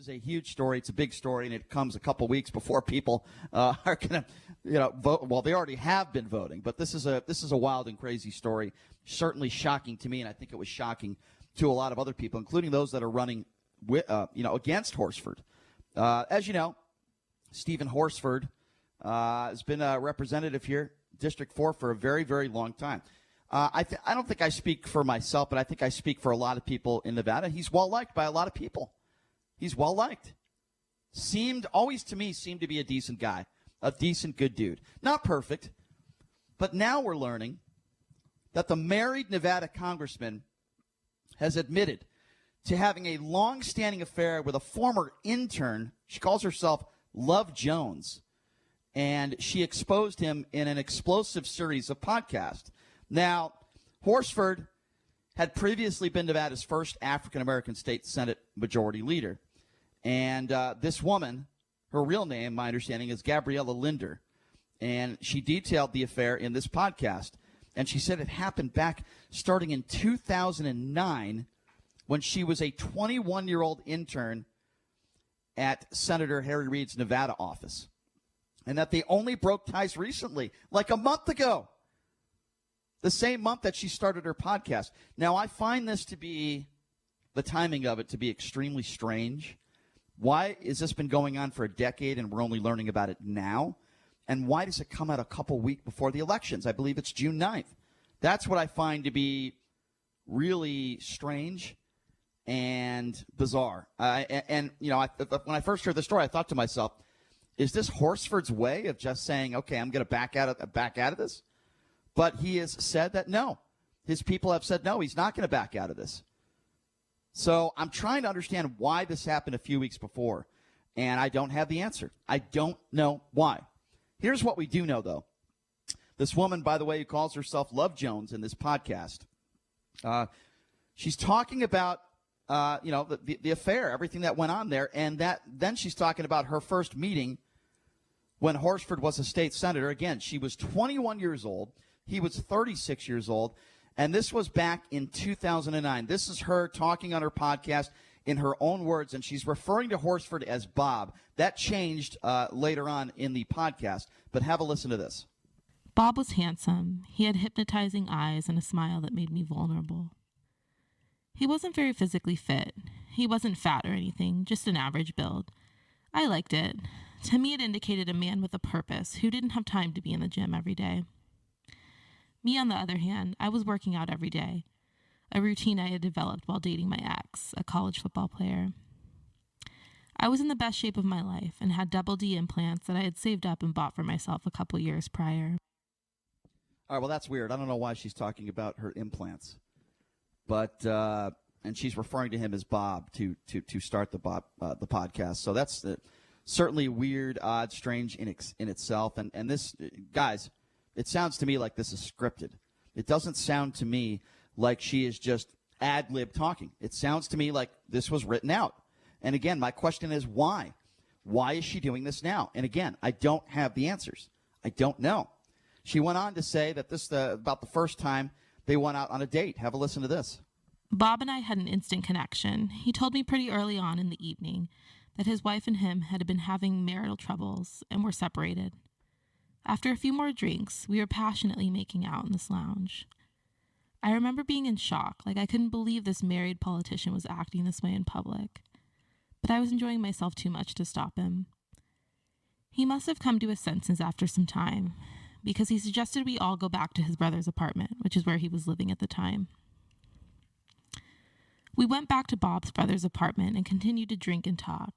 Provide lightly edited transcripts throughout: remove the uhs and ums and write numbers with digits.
is a huge story. It's a big story, and it comes a couple weeks before people are going to, vote. Well, they already have been voting, but this is a wild and crazy story. Certainly shocking to me, and I think it was shocking to a lot of other people, including those that are running, against Horsford. As you know, Stephen Horsford has been a representative here, District 4, for a very, very long time. I don't think I speak for myself, but I think I speak for a lot of people in Nevada. He's well-liked by a lot of people. He's well-liked. Always to me, seemed to be a decent guy, a decent, good dude. Not perfect, but now we're learning that the married Nevada congressman has admitted to having a long-standing affair with a former intern. She calls herself Love Jones, and she exposed him in an explosive series of podcasts. Now, Horsford had previously been Nevada's first African-American state Senate majority leader. And this woman, her real name, my understanding, is Gabriella Linder. And she detailed the affair in this podcast. And she said it happened back starting in 2009 when she was a 21-year-old intern at Senator Harry Reid's Nevada office. And that they only broke ties recently, like a month ago. The same month that she started her podcast. Now, I find this to be, the timing of it to be extremely strange. Why has this been going on for a decade and we're only learning about it now? And why does it come out a couple weeks before the elections? I believe it's June 9th. That's what I find to be really strange and bizarre. When I first heard the story, I thought to myself, is this Horsford's way of just saying, okay, I'm going to back out of this? But he has said that no. His people have said no, he's not going to back out of this. So I'm trying to understand why this happened a few weeks before, and I don't have the answer. I don't know why. Here's what we do know, though. This woman, by the way, who calls herself Love Jones in this podcast, she's talking about, the affair, everything that went on there, and then she's talking about her first meeting when Horsford was a state senator. Again, she was 21 years old. He was 36 years old. And this was back in 2009. This is her talking on her podcast in her own words, and she's referring to Horsford as Bob. That changed later on in the podcast, but have a listen to this. Bob was handsome. He had hypnotizing eyes and a smile that made me vulnerable. He wasn't very physically fit. He wasn't fat or anything, just an average build. I liked it. To me, it indicated a man with a purpose who didn't have time to be in the gym every day. Me, on the other hand, I was working out every day, a routine I had developed while dating my ex, a college football player. I was in the best shape of my life and had double D implants that I had saved up and bought for myself a couple years prior. All right, well, that's weird. I don't know why she's talking about her implants. But and she's referring to him as Bob to start the podcast. So that's certainly weird, odd, strange in itself. And this, guys, it sounds to me like this is scripted. It doesn't sound to me like she is just ad-lib talking. It sounds to me like this was written out. And again, my question is why? Why is she doing this now? And again, I don't have the answers. I don't know. She went on to say that this about the first time they went out on a date. Have a listen to this. Bob and I had an instant connection. He told me pretty early on in the evening that his wife and him had been having marital troubles and were separated. After a few more drinks, we were passionately making out in this lounge. I remember being in shock, like I couldn't believe this married politician was acting this way in public. But I was enjoying myself too much to stop him. He must have come to his senses after some time, because he suggested we all go back to his brother's apartment, which is where he was living at the time. We went back to Bob's brother's apartment and continued to drink and talk.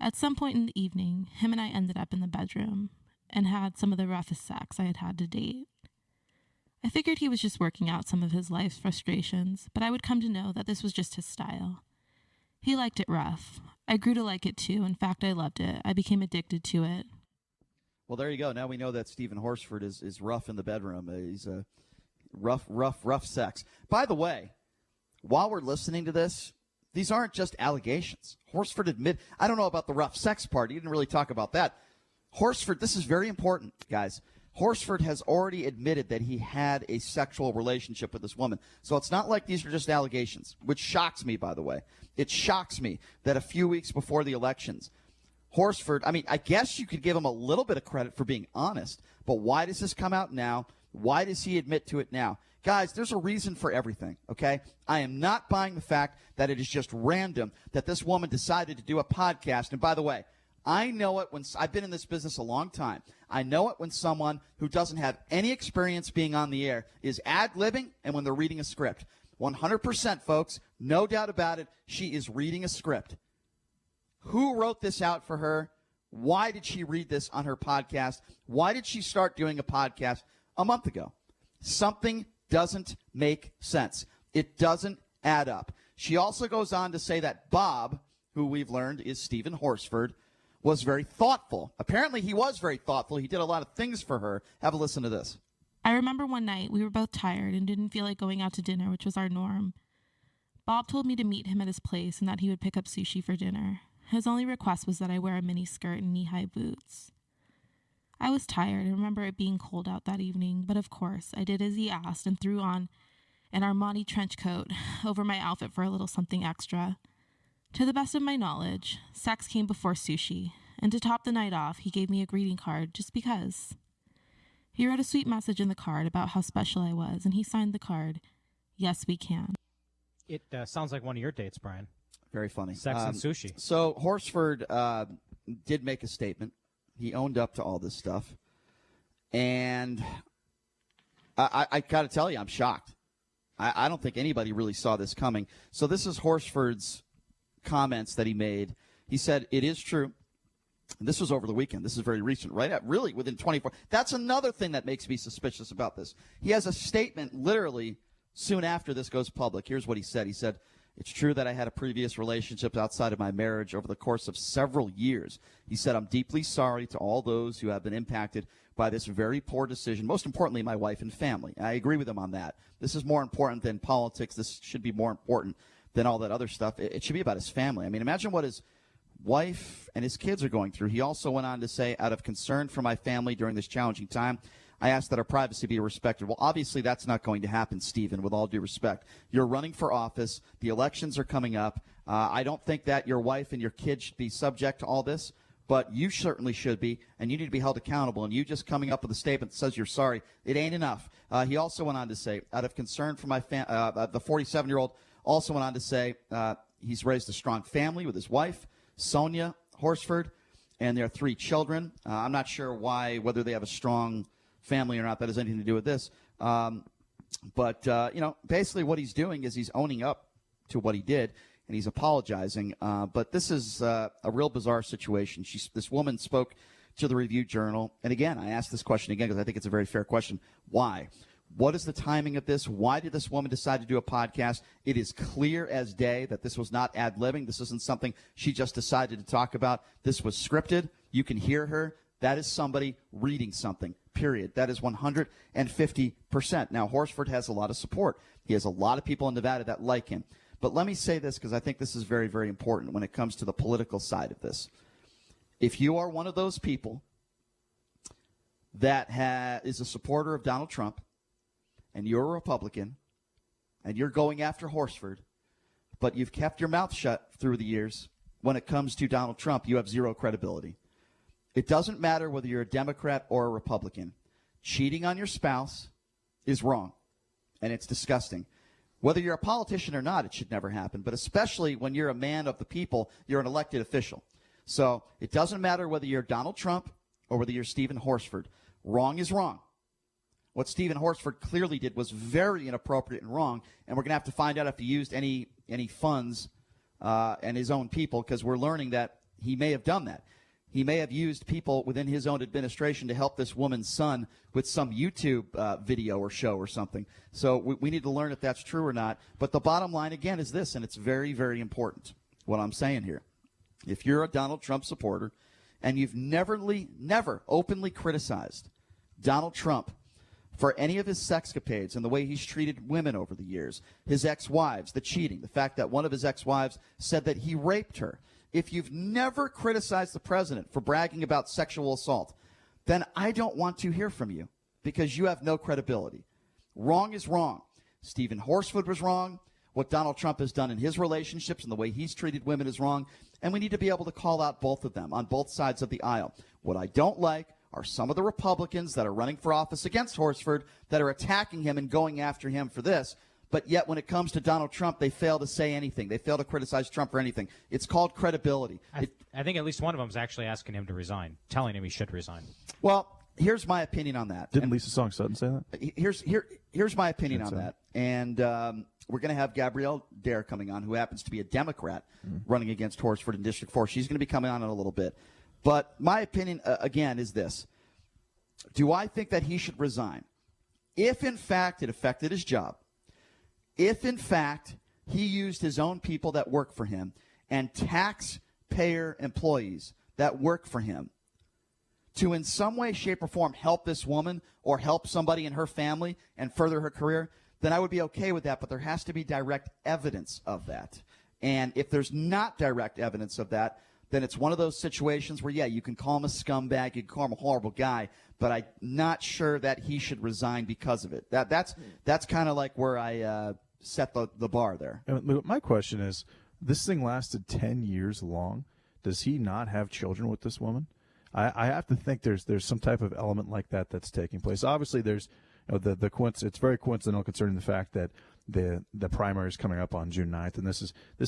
At some point in the evening, him and I ended up in the bedroom and had some of the roughest sex I had had to date. I figured he was just working out some of his life's frustrations, but I would come to know that this was just his style. He liked it rough. I grew to like it too. In fact, I loved it. I became addicted to it. Well, there you go. Now we know that Stephen Horsford is rough in the bedroom. He's a rough sex. By the way, while we're listening to this, these aren't just allegations. Horsford I don't know about the rough sex part. He didn't really talk about that. Horsford, this is very important, guys. Horsford has already admitted that he had a sexual relationship with this woman. So it's not like these are just allegations, which shocks me, by the way. It shocks me that a few weeks before the elections, Horsford, I mean, I guess you could give him a little bit of credit for being honest, but why does this come out now? Why does he admit to it now? Guys, there's a reason for everything, okay? I am not buying the fact that it is just random that this woman decided to do a podcast. And by the way, I know it when I've been in this business a long time. I know it when someone who doesn't have any experience being on the air is ad-libbing and when they're reading a script. 100%, folks, no doubt about it, she is reading a script. Who wrote this out for her? Why did she read this on her podcast? Why did she start doing a podcast a month ago? Something doesn't make sense. It doesn't add up. She also goes on to say that Bob, who we've learned is Stephen Horsford, was very thoughtful. Apparently he was very thoughtful. He did a lot of things for her. Have a listen to this. I remember one night we were both tired and didn't feel like going out to dinner, which was our norm. Bob told me to meet him at his place and that he would pick up sushi for dinner. His only request was that I wear a mini skirt and knee-high boots. I was tired and remember it being cold out that evening, but of course I did as he asked and threw on an Armani trench coat over my outfit for a little something extra. To the best of my knowledge, sex came before sushi, and to top the night off, he gave me a greeting card just because. He wrote a sweet message in the card about how special I was, and he signed the card, "Yes, we can." It sounds like one of your dates, Brian. Very funny. Sex and sushi. So Horsford did make a statement. He owned up to all this stuff. And I got to tell you, I'm shocked. I don't think anybody really saw this coming. So this is Horsford's comments that he made. He said, "It is true." And this was over the weekend. This is very recent, right? Really, within 24. That's another thing that makes me suspicious about this. He has a statement literally soon after this goes public. Here's what he said. He said, "It's true that I had a previous relationship outside of my marriage over the course of several years." He said, "I'm deeply sorry to all those who have been impacted by this very poor decision. Most importantly, my wife and family." I agree with him on that. This is more important than politics. This should be more important than all that other stuff. It should be about his family. I mean, imagine what his wife and his kids are going through. He also went on to say, "Out of concern for my family during this challenging time, I ask that our privacy be respected." Well, obviously that's not going to happen, Stephen, with all due respect. You're running for office. The elections are coming up. I don't think that your wife and your kids should be subject to all this, but you certainly should be, and you need to be held accountable. And you just coming up with a statement that says you're sorry, it ain't enough. He also went on to say, "Out of concern for my the 47-year-old also went on to say he's raised a strong family with his wife, Sonia Horsford, and their 3 children. I'm not sure whether they have a strong family or not. That has anything to do with this. But basically what he's doing is he's owning up to what he did, and he's apologizing. But this is a real bizarre situation. This woman spoke to the Review Journal. And again, I asked this question again because I think it's a very fair question. Why? What is the timing of this? Why did this woman decide to do a podcast? It is clear as day that this was not ad-libbing. This isn't something she just decided to talk about. This was scripted. You can hear her. That is somebody reading something, period. That is 150%. Now, Horsford has a lot of support. He has a lot of people in Nevada that like him. But let me say this because I think this is very, very important when it comes to the political side of this. If you are one of those people that is a supporter of Donald Trump, and you're a Republican, and you're going after Horsford, but you've kept your mouth shut through the years, when it comes to Donald Trump, you have zero credibility. It doesn't matter whether you're a Democrat or a Republican. Cheating on your spouse is wrong, and it's disgusting. Whether you're a politician or not, it should never happen, but especially when you're a man of the people, you're an elected official. So it doesn't matter whether you're Donald Trump or whether you're Stephen Horsford. Wrong is wrong. What Stephen Horsford clearly did was very inappropriate and wrong, and we're going to have to find out if he used any funds and his own people, because we're learning that he may have done that. He may have used people within his own administration to help this woman's son with some YouTube video or show or something. So we need to learn if that's true or not. But the bottom line, again, is this, and it's very, very important, what I'm saying here. If you're a Donald Trump supporter and you've never openly criticized Donald Trump for any of his sexcapades and the way he's treated women over the years, his ex-wives, the cheating, the fact that one of his ex-wives said that he raped her. If you've never criticized the president for bragging about sexual assault, then I don't want to hear from you because you have no credibility. Wrong is wrong. Stephen Horsford was wrong. What Donald Trump has done in his relationships and the way he's treated women is wrong. And we need to be able to call out both of them on both sides of the aisle. What I don't like are some of the Republicans that are running for office against Horsford that are attacking him and going after him for this. But yet when it comes to Donald Trump, they fail to say anything. They fail to criticize Trump for anything. It's called credibility. I think at least one of them is actually asking him to resign, telling him he should resign. Well, here's my opinion on that. Didn't Lisa Song Sutton say that? Here's my opinion on that. And we're going to have Gabrielle Dare coming on, who happens to be a Democrat running against Horsford in District 4. She's going to be coming on in a little bit. But my opinion, again, is this. Do I think that he should resign? If, in fact, it affected his job, if, in fact, he used his own people that work for him and taxpayer employees that work for him to in some way, shape, or form help this woman or help somebody in her family and further her career, then I would be okay with that. But there has to be direct evidence of that. And if there's not direct evidence of that, then it's one of those situations where, yeah, you can call him a scumbag, you can call him a horrible guy, but I'm not sure that he should resign because of it. That's kind of like where I set the bar there. My question is, this thing lasted 10 years long. Does he not have children with this woman? I have to think there's some type of element like that that's taking place. Obviously, there's the it's very coincidental concerning the fact that the primary is coming up on June 9th, and this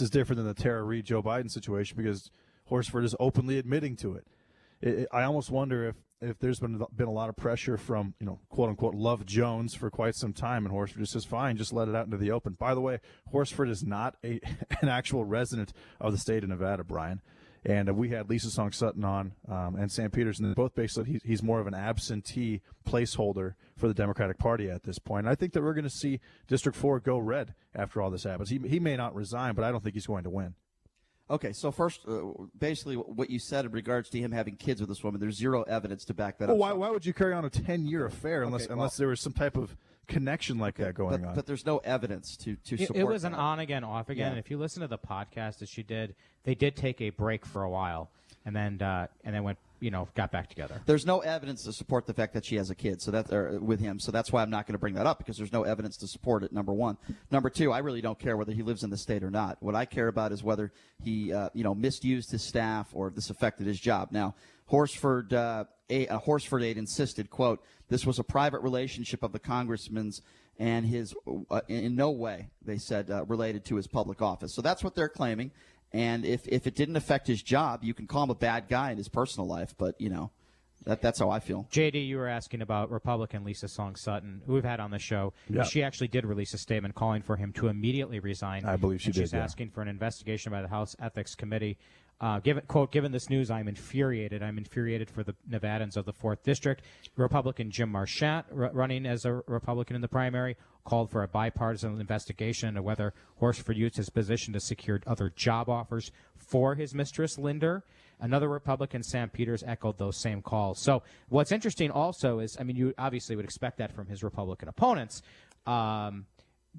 is different than the Tara Reid Joe Biden situation because Horsford is openly admitting to it. I almost wonder if there's been a lot of pressure from quote unquote Love Jones for quite some time, and Horsford just says fine, just let it out into the open. By the way, Horsford is not an actual resident of the state of Nevada, Brian. And we had Lisa Song Sutton on and Sam Peters, and they both basically he's more of an absentee placeholder for the Democratic Party at this point. And I think that we're going to see District 4 go red after all this happens. He may not resign, but I don't think he's going to win. Okay, so first, basically what you said in regards to him having kids with this woman, there's zero evidence to back that up. Well, why would you carry on a 10-year affair unless there was some type of connection like that going on? But there's no evidence to support it was that. an on again, off again. Yeah. And if you listen to the podcast that she did, they did take a break for a while, and then went got back together. There's no evidence to support the fact that she has a kid, with him. So that's why I'm not going to bring that up because there's no evidence to support it. Number one. Number two, I really don't care whether he lives in the state or not. What I care about is whether he misused his staff or if this affected his job. Now, Horsford aide insisted, quote, this was a private relationship of the congressman's and his in no way, they said, related to his public office. So that's what they're claiming. And if it didn't affect his job, you can call him a bad guy in his personal life. But, that's how I feel. JD, you were asking about Republican Lisa Song Sutton, who we've had on the show. Yeah. She actually did release a statement calling for him to immediately resign. I believe she did. She's asking for an investigation by the House Ethics Committee. Given this news, I'm infuriated. I'm infuriated for the Nevadans of the 4th District. Republican Jim Marchant, running as a Republican in the primary, called for a bipartisan investigation into whether Horsford used his position to secure other job offers for his mistress, Linder. Another Republican, Sam Peters, echoed those same calls. So what's interesting also is, you obviously would expect that from his Republican opponents. None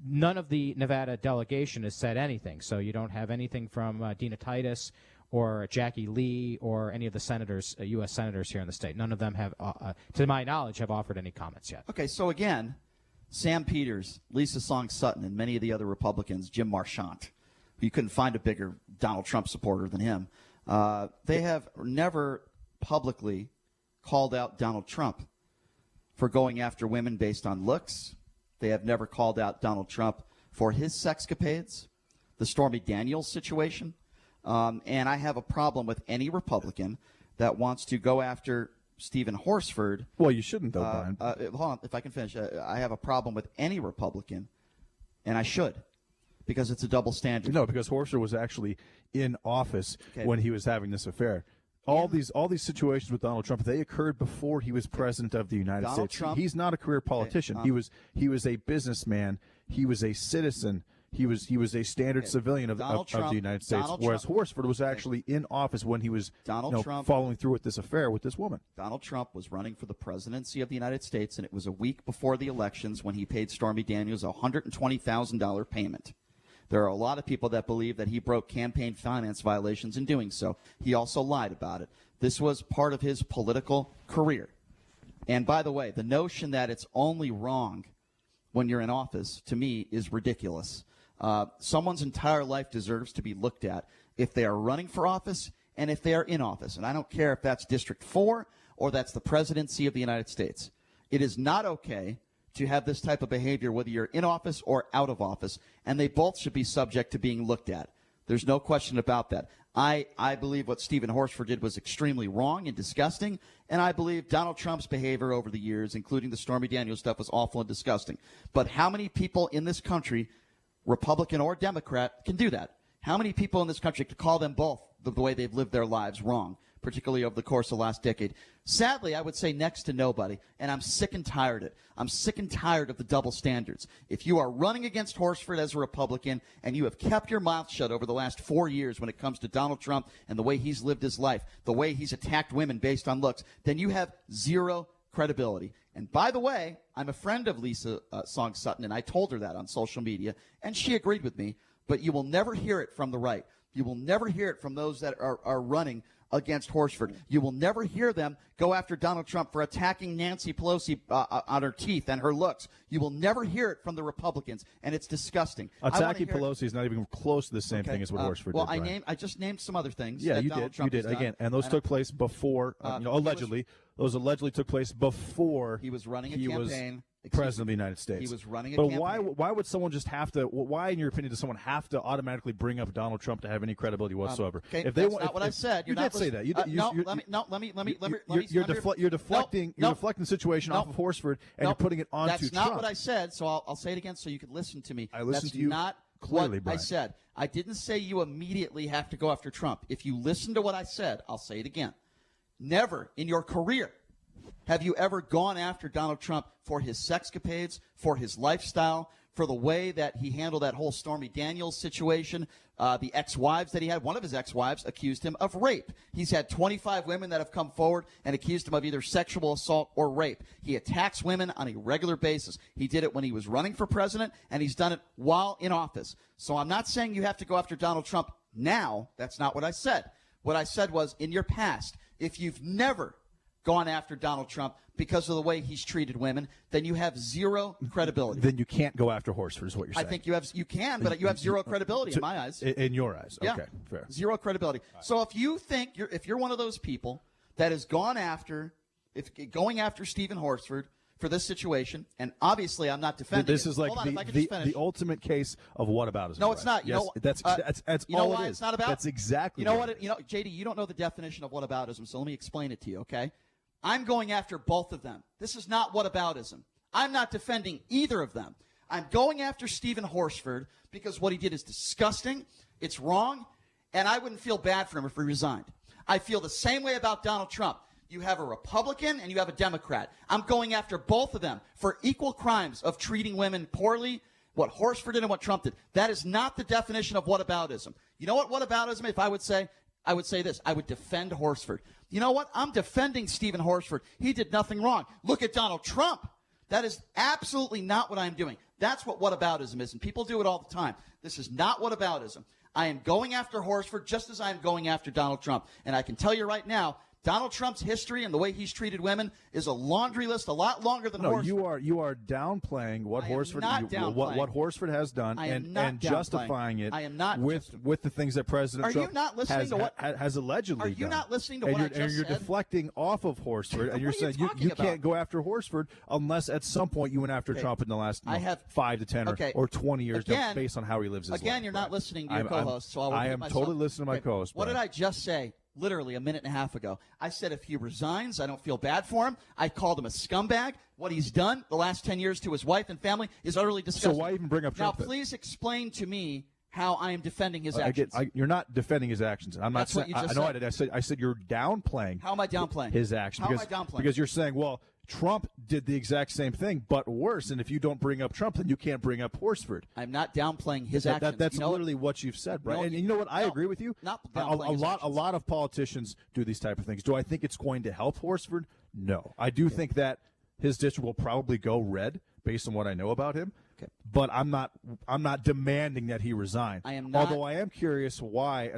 of the Nevada delegation has said anything. So you don't have anything from Dina Titus or Jackie Lee or any of the senators, U.S. senators here in the state. None of them have, to my knowledge, have offered any comments yet. Okay, so again, Sam Peters, Lisa Song Sutton, and many of the other Republicans, Jim Marchant, you couldn't find a bigger Donald Trump supporter than him. They have never publicly called out Donald Trump for going after women based on looks. They have never called out Donald Trump for his sexcapades, the Stormy Daniels situation. And I have a problem with any Republican that wants to go after Stephen Horsford. Well, you shouldn't, though, Brian. Hold on, if I can finish. I have a problem with any Republican, and I should, because it's a double standard. No, because Horsford was actually in office when he was having this affair. All these situations with Donald Trump, they occurred before he was president of the United States. Trump, he's not a career politician. He was a businessman. He was a citizen. He was a standard civilian of the United States, whereas Horsford was actually in office when he was following through with this affair with this woman. Donald Trump was running for the presidency of the United States, and it was a week before the elections when he paid Stormy Daniels a $120,000 payment. There are a lot of people that believe that he broke campaign finance violations in doing so. He also lied about it. This was part of his political career. And by the way, the notion that it's only wrong when you're in office, to me, is ridiculous. Someone's entire life deserves to be looked at if they are running for office and if they are in office. And I don't care if that's District 4 or that's the presidency of the United States. It is not okay to have this type of behavior, whether you're in office or out of office, and they both should be subject to being looked at. There's no question about that. I believe what Stephen Horsford did was extremely wrong and disgusting, and I believe Donald Trump's behavior over the years, including the Stormy Daniels stuff, was awful and disgusting. But how many people in this country, Republican or Democrat, can do that? How many people in this country could call them both the way they've lived their lives wrong, particularly over the course of the last decade? Sadly, I would say next to nobody, and I'm sick and tired of it. I'm sick and tired of the double standards. If you are running against Horsford as a Republican and you have kept your mouth shut over the last 4 years when it comes to Donald Trump and the way he's lived his life, the way he's attacked women based on looks, then you have zero credibility. And by the way, I'm a friend of Lisa Song Sutton, and I told her that on social media, and she agreed with me. But you will never hear it from the right. You will never hear it from those that are running against Horsford. You will never hear them go after Donald Trump for attacking Nancy Pelosi on her teeth and her looks. You will never hear it from the Republicans, and it's disgusking. Attacking Pelosi is not even close to the same thing as what Horsford did. Well, I just named some other things. Yeah, that you Donald did. Trump You did again, and those took place before. Allegedly, those allegedly took place before he was running a campaign. President of the United States. He was running a but campaign. why would someone just have to? Why, in your opinion, does someone have to automatically bring up Donald Trump to have any credibility whatsoever? Okay, if they that's want, not what I said. You did say that. Let me. You're deflecting the situation off of Horsford, and you're putting it onto Trump. That's not what I said. So I'll say it again, so you can listen to me. I listened to you. Not clearly, what Brian. I said. I didn't say you immediately have to go after Trump. If you listen to what I said, I'll say it again. Never in your career have you ever gone after Donald Trump for his sexcapades, for his lifestyle, for the way that he handled that whole Stormy Daniels situation, the ex-wives that he had? One of his ex-wives accused him of rape. He's had 25 women that have come forward and accused him of either sexual assault or rape. He attacks women on a regular basis. He did it when he was running for president, and he's done it while in office. So I'm not saying you have to go after Donald Trump now. That's not what I said. What I said was, in your past, if you've never gone after Donald Trump because of the way he's treated women, then you have zero credibility. Then you can't go after Horsford, is what you're saying. I think you can, but you have zero credibility in my eyes. In your eyes, yeah. Okay, fair. Zero credibility. So if you think if you're one of those people that has going after Stephen Horsford for this situation, and obviously I'm not defending this is like the ultimate case of whataboutism. No, it's not. Yes, that's you know all why it is. It's not about. That's exactly. JD, you don't know the definition of whataboutism, so let me explain it to you, okay? I'm going after both of them. This is not whataboutism. I'm not defending either of them. I'm going after Stephen Horsford because what he did is disgusting, it's wrong, and I wouldn't feel bad for him if he resigned. I feel the same way about Donald Trump. You have a Republican and you have a Democrat. I'm going after both of them for equal crimes of treating women poorly, what Horsford did and what Trump did. That is not the definition of whataboutism. You know what whataboutism, if I would say this. I would defend Horsford. You know what? I'm defending Stephen Horsford. He did nothing wrong. Look at Donald Trump. That is absolutely not what I'm doing. That's what whataboutism is, and people do it all the time. This is not whataboutism. I am going after Horsford just as I am going after Donald Trump. And I can tell you right now, Donald Trump's history and the way he's treated women is a laundry list a lot longer than Horsford. You are downplaying what Horsford has done and justifying it. I am not with the things that President Trump has allegedly done. Are you not listening to what I just said? And you're deflecting off of Horsford, and you're saying you can't go after Horsford unless at some point you went after Trump in the last 5 to 10 or 20 years based on how he lives his life. Again, you're not listening to your co-host, so I am totally listening to my co-host. What did I just say? Literally a minute and a half ago. I said if he resigns, I don't feel bad for him. I called him a scumbag. What he's done the last 10 years to his wife and family is utterly disgusting. So why even bring up Trump? Now, please explain to me how I am defending his actions. You're not defending his actions. I'm not That's saying. what you just I know said. I said you're downplaying. How am I downplaying his actions? How am I downplaying? Because you're saying, well, Trump did the exact same thing, but worse. And if you don't bring up Trump, then you can't bring up Horsford. I'm not downplaying his actions. That's literally what you've said, Brian. And you know what? I agree with you. Not a lot of politicians do these type of things. Do I think it's going to help Horsford? No. I do think that his district will probably go red based on what I know about him. But I'm not demanding that he resign. I am not. Although I am curious why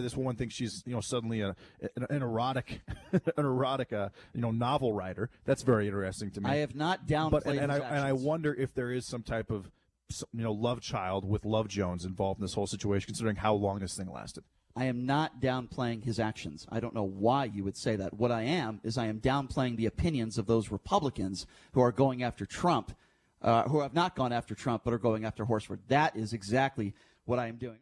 this woman thinks she's suddenly an erotic novel writer. That's very interesting to me. I have not downplayed his actions. And I wonder if there is some type of love child with Love Jones involved in this whole situation, considering how long this thing lasted. I am not downplaying his actions. I don't know why you would say that. What I am downplaying the opinions of those Republicans who are going after Trump, who have not gone after Trump but are going after Horsford. That is exactly what I am doing.